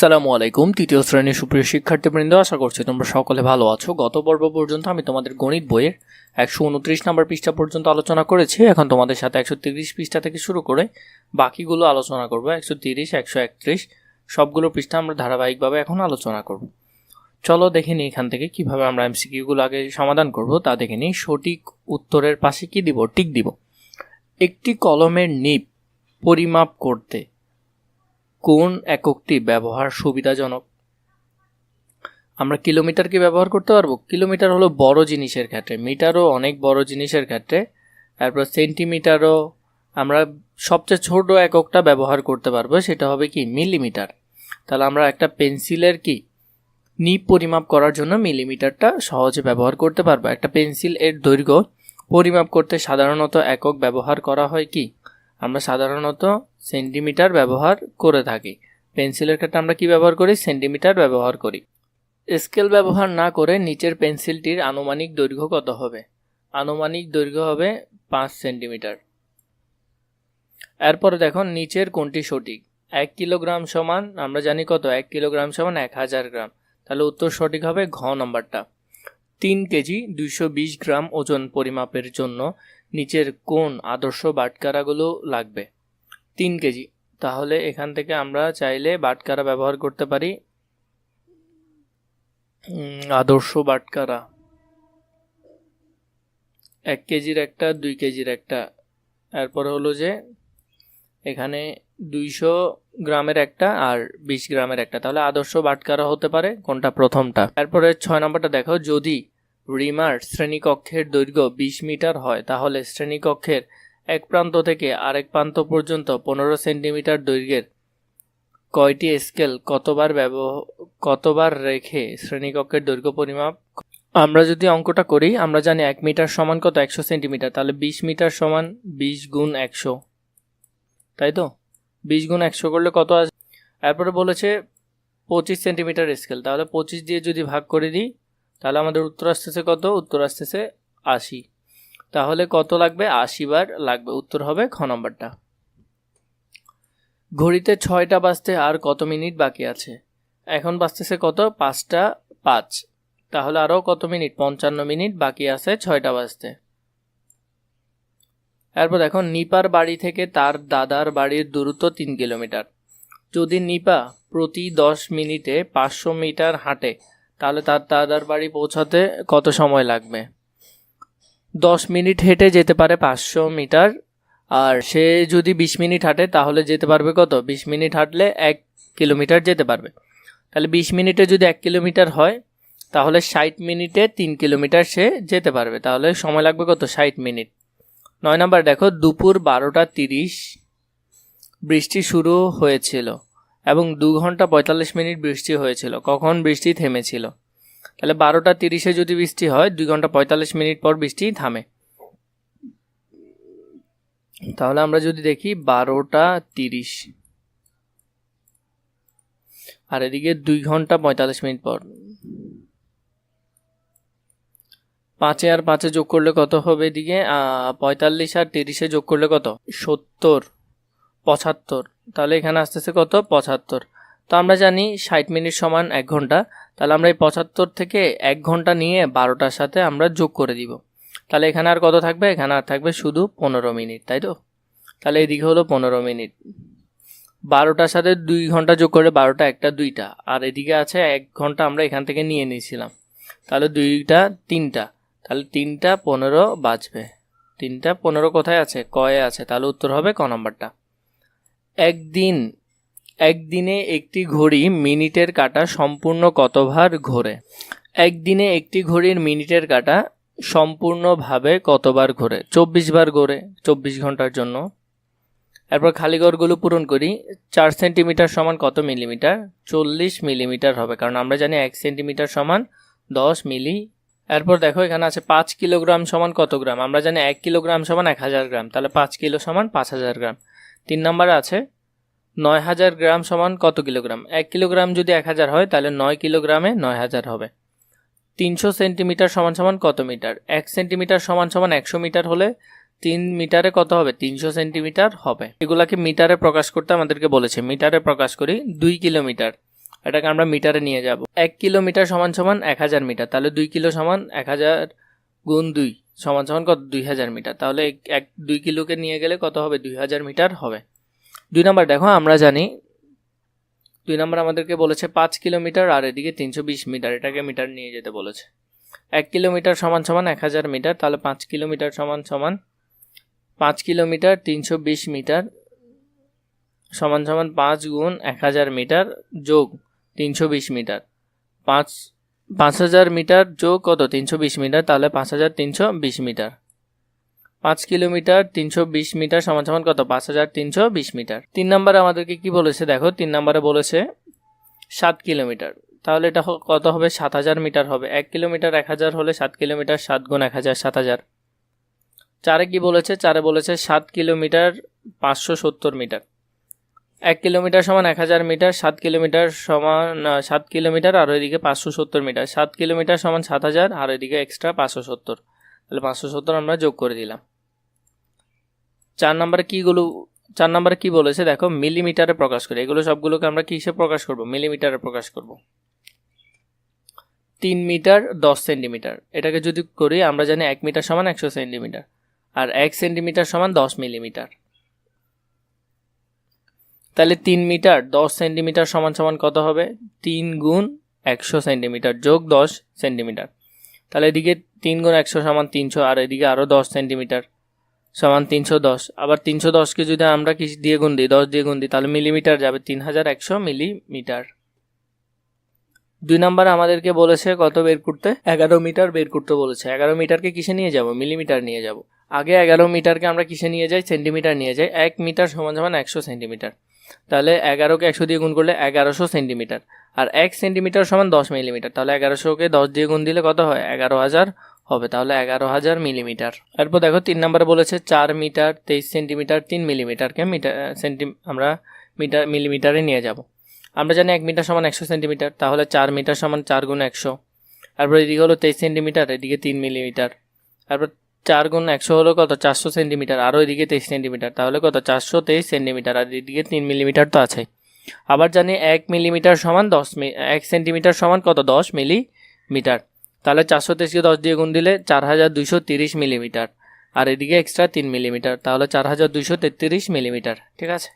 আসসালামু আলাইকুম। তৃতীয় শ্রেণীর সুপ্রিয় শিক্ষার্থীবৃন্দ, আশা করছি তোমরা সকলে ভালো আছো। গত পর্ব পর্যন্ত আমি তোমাদের গণিত বইয়ের 129 নম্বর পৃষ্ঠা পর্যন্ত আলোচনা করেছি। এখন তোমাদের সাথে 130 পৃষ্ঠা থেকে শুরু করে বাকিগুলো আলোচনা করব। 130, 131 সবগুলো পৃষ্ঠা আমরা ধারাবাহিকভাবে এখন আলোচনা করব। চলো দেখে নিই এখান থেকে কিভাবে আমরা এমসিকিউগুলো আগে সমাধান করব তা দেখে নিই। সঠিক উত্তরের পাশে কি দিব? টিক দিব। একটি কলমের নিব পরিমাপ করতে কোন এককটি ব্যবহার সুবিধাজনক? আমরা কিলোমিটার কি ব্যবহার করতে পারবো? কিলোমিটার হলো বড় জিনিসের ক্ষেত্রে, মিটারও অনেক বড় জিনিসের ক্ষেত্রে, তারপর সেন্টিমিটারও আমরা সবচেয়ে ছোট এককটা ব্যবহার করতে পারবো, সেটা হবে কি মিলিমিটার। তাহলে আমরা একটা পেন্সিলের কি নিব পরিমাপ করার জন্য মিলিমিটারটা সহজে ব্যবহার করতে পারবো। একটা পেন্সিল এর দৈর্ঘ্য পরিমাপ করতে সাধারণত একক ব্যবহার করা হয় কি? আমরা সাধারণত সেন্টিমিটার ব্যবহার করে থাকি। পেন্সিলের ক্ষেত্রে আমরা কি ব্যবহার করি? সেন্টিমিটার ব্যবহার করি। স্কেল ব্যবহার না করে নিচের পেন্সিলটির আনুমানিক দৈর্ঘ্য কত হবে? আনুমানিক দৈর্ঘ্য হবে 5 সেন্টিমিটার। এরপরে দেখো নিচের কোনটি সঠিক? 1 কিলোগ্রাম সমান, আমরা জানি কত? 1 কিলোগ্রাম সমান 1000 গ্রাম। তাহলে উত্তর সঠিক হবে ঘ নম্বরটা। 3 কেজি 220 গ্রাম ওজন পরিমাপের জন্য নিচের কোন আদর্শ বাটখারাগুলো লাগবে? 3 কেজি। তাহলে এখান থেকে আমরা চাইলে বাটখারা ব্যবহার করতে পারি। আদর্শ বাটখারা 1 কেজির একটা, 2 কেজির একটা, এরপর হলো যে এখানে 200 গ্রামের একটা আর 20 গ্রামের একটা। তাহলে আদর্শ বাটখারা হতে পারে কোনটা? প্রথমটা। এরপরে 6 নম্বরটা দেখো, যদি রিমার শ্রেণীকক্ষের দৈর্ঘ্য 20 মিটার হয় তাহলে শ্রেণীকক্ষের এক প্রান্ত থেকে আরেক প্রান্ত পর্যন্ত 15 সেন্টিমিটার দৈর্ঘ্যের কয়টি স্কেল কতবার রেখে শ্রেণীকক্ষের দৈর্ঘ্য পরিমাপ? আমরা যদি অঙ্কটা করি, আমরা জানি 1 মিটার সমান কত? 100 সেন্টিমিটার। তাহলে 20 মিটার সমান 20 গুণ 100, তাই তো? 20 গুণ 100 করলে কত আসবে? এরপরে বলেছে 25 সেন্টিমিটার স্কেল। তাহলে 25 দিয়ে যদি ভাগ করে দিই তাহলে আমাদের উত্তর আসতেছে কত? উত্তর আসতেছে 80। তাহলে কত লাগবে? 80 বার লাগবে। উত্তর হবে খ নম্বরটা। ঘড়িতে 6টা বাজতে আর কত মিনিট বাকি আছে? এখন বাজতেছে কত? 5টা 5। তাহলে আরও কত মিনিট? 55 মিনিট বাকি আছে 6টা বাজতে। এরপর দেখো নিপার বাড়ি থেকে তার দাদার বাড়ির দূরত্ব 3 কিলোমিটার। যদি নিপা প্রতি 10 মিনিটে 500 মিটার হাঁটে তাহলে তার দাদার বাড়ি পৌঁছাতে কত সময় লাগবে? 10 মিনিট হেঁটে যেতে পারে 500 মিটার, আর সে যদি 20 মিনিট হাঁটে তাহলে যেতে পারবে কত? 20 মিনিট হাঁটলে 1 কিলোমিটার যেতে পারবে। তাহলে 20 মিনিটে যদি 1 কিলোমিটার হয় তাহলে 60 মিনিটে 3 কিলোমিটার সে যেতে পারবে। তাহলে সময় লাগবে কত? 60 মিনিট। 9 নম্বর দেখো, দুপুর 12টা 30 বৃষ্টি শুরু হয়েছিল এবং 2 ঘন্টা 45 মিনিট বৃষ্টি হয়েছিল। কখন বৃষ্টি থেমেছিল? তাহলে 12টা 30-এ যদি বৃষ্টি হয় 2 ঘন্টা 45 মিনিট পর বৃষ্টি থামে। তাহলে আমরা যদি দেখি 12টা 30 আর এদিকে 2 ঘন্টা 45 মিনিট পর, 5 আর 5 যোগ করলে কত হবে? এদিকে 45 আর 30-এ যোগ করলে কত? 70, 75। তাহলে এখানে আসতেছে কত? 75। তো আমরা জানি 60 মিনিট সমান 1 ঘন্টা। তাহলে আমরা এই 75 থেকে 1 ঘন্টা নিয়ে 12টার সাথে আমরা যোগ করে দিব। তাহলে এখানে আর কত থাকবে? এখানে আর থাকবে শুধু 15 মিনিট, তাই তো? তাহলে এদিকে হলো 15 মিনিট। 12টার সাথে 2 ঘন্টা যোগ করলে 12টা 1টা 2টা, আর এদিকে আছে 1 ঘন্টা আমরা এখান থেকে নিয়ে নিয়েছিলাম। তাহলে 2টা 3টা, তাহলে 3টা 15 বাজবে। 3টা 15 কোথায় আছে? কয়ে আছে। তাহলে উত্তর হবে ক নম্বরটা। একদিনে একটি ঘড়ি মিনিটের কাঁটা সম্পূর্ণ কতবার ঘোরে? একদিনে একটি ঘড়ির মিনিটের কাঁটা সম্পূর্ণভাবে কতবার ঘোরে? 24 বার ঘোরে 24 ঘন্টার জন্য। এরপর খালি ঘরগুলো পূরণ করি। 4 সেন্টিমিটার সমান কত মিলিমিটার? 40 মিলিমিটার হবে, কারণ আমরা জানি 1 সেন্টিমিটার সমান 10 মিলি। এরপর দেখো এখানে আছে 5 কিলোগ্রাম সমান কত গ্রাম? আমরা জানি 1 কিলোগ্রাম সমান 1000 গ্রাম। তাহলে 5 কিলো সমান 5000 গ্রাম। 3 নম্বরে আছে 9000 গ্রাম সমান কত কিলোগ্রাম? 1 কিলোগ্রাম যদি 1000 হয় তাহলে 9 কিলোগ্রামে 9000 হবে। 300 সেন্টিমিটার সমান সমান কত মিটার? 1 সেন্টিমিটার সমান সমান 100 মিটার হলে 3 মিটারে কত হবে? 300 সেন্টিমিটার হবে। এগুলাকে মিটারে প্রকাশ করতে আমাদেরকে বলেছে। মিটারে প্রকাশ করি 2 কিলোমিটার। এটাকে আমরা মিটারে নিয়ে যাব। 1 কিলোমিটার সমান সমান 1000 মিটার, তাহলে 2 কিলো সমান 1000 গুণ 2 সমান সমান কত? 2000 মিটার। তাহলে 2 কিলোকে নিয়ে গেলে কত হবে? 2000 মিটার হবে। 2 নাম্বার দেখো, আমরা জানি 2 নাম্বার আমাদেরকে বলেছে 5 কিলোমিটার আর এদিকে 320 মিটার, এটাকে মিটার নিয়ে যেতে বলেছে। 1 কিলোমিটার সমান সমান 1000 মিটার, তাহলে 5 কিলোমিটার সমান সমান 5 কিলোমিটার 320 মিটার সমান সমান 5 গুণ 1000 মিটার যোগ 320 মিটার। 5000 মিটার যোগ কত? 320 মিটার, তাহলে 5320 মিটার। 5 কিলোমিটার 320 মিটার সমান সমান কত? 5320 মিটার। 3 নম্বরে আমাদেরকে কি বলেছে দেখো, 3 নম্বরে বলেছে 7 কিলোমিটার, তাহলে এটা কত হবে? 7000 মিটার হবে। 1 কিলোমিটার 1000 হলে 7 কিলোমিটার, 7 গুণ 1000 7000। 4-এ কি বলেছে? 4-এ বলেছে 7 কিলোমিটার 570 মিটার। 1 কিলোমিটার সমান 1000 মিটার, 7 কিলোমিটার সমান 7 কিলোমিটার আর ওইদিকে 570 মিটার। 7 কিলোমিটার সমান 7000 আর ওইদিকে এক্সট্রা 570, তাহলে 570 আমরা যোগ করে দিলাম। 4 নম্বরে কি বলেছে দেখো, মিলিমিটারে প্রকাশ করে। এগুলো সবগুলোকে আমরা কিসে প্রকাশ করব? মিলিমিটারে প্রকাশ করব। 3 মিটার 10 সেন্টিমিটার, এটাকে যদি করি আমরা জানি 1 মিটার সমান 100 সেন্টিমিটার আর 1 সেন্টিমিটার সমান 10 মিলিমিটার। তাহলে 3 মিটার 10 সেন্টিমিটার সমান সমান কত হবে? 3 গুণ 100 সেন্টিমিটার যোগ 10 সেন্টিমিটার। তাহলে এদিকে 3 গুণ 100 সমান 300 আর এদিকে আরও 10 সেন্টিমিটার সমান 310। আবার 310কে যদি আমরা কি দিয়ে গুণ দিই? 10 দিয়ে গুণ দিই, তাহলে মিলিমিটার যাবে 3100 মিলিমিটার। 2 নম্বরে আমাদেরকে বলেছে কত বের করতে? 11 মিটার বের করতে বলেছে। 11 মিটারকে কিসে নিয়ে যাব? মিলিমিটার নিয়ে যাব। আগে 11 মিটারকে আমরা কিসে নিয়ে যাই? সেন্টিমিটার নিয়ে যাই। 1 মিটার সমান সমান 100 সেন্টিমিটার, তাহলে 11কে 100 দিয়ে গুণ করলে 1100 সেন্টিমিটার আর 1 সেন্টিমিটার সমান 10 মিলিমিটার, তাহলে 1100কে 10 দিয়ে গুণ দিলে কত হয়? 11000 হবে, তাহলে 11000 মিলিমিটার। এরপর দেখো 3 নম্বরে বলেছে 4 মিটার 23 সেন্টিমিটার 3 মিলিমিটারকে আমরা মিলিমিটারে নিয়ে যাব। আমরা জানি 1 মিটার সমান 100 সেন্টিমিটার, তাহলে 4 মিটার সমান 4 গুণ 100। তারপর এদিকে হলো 23 সেন্টিমিটার, এদিকে 3 মিলিমিটার। তারপর 4 গুণ 100 হলো কত? 400 সেন্টিমিটার, আরও এদিকে 23 সেন্টিমিটার, তাহলে কত? 423 সেন্টিমিটার আর এদিকে 3 মিলিমিটার তো আছে। আবার জানি 1 মিলিমিটার সমান 1 সেন্টিমিটার সমান কত? 10 মিলিমিটার, তাহলে 423কে 10 দিয়ে গুণ দিলে 4230 মিলিমিটার আর এদিকে এক্সট্রা 3 মিলিমিটার, তাহলে 4233 মিলিমিটার। ঠিক আছে।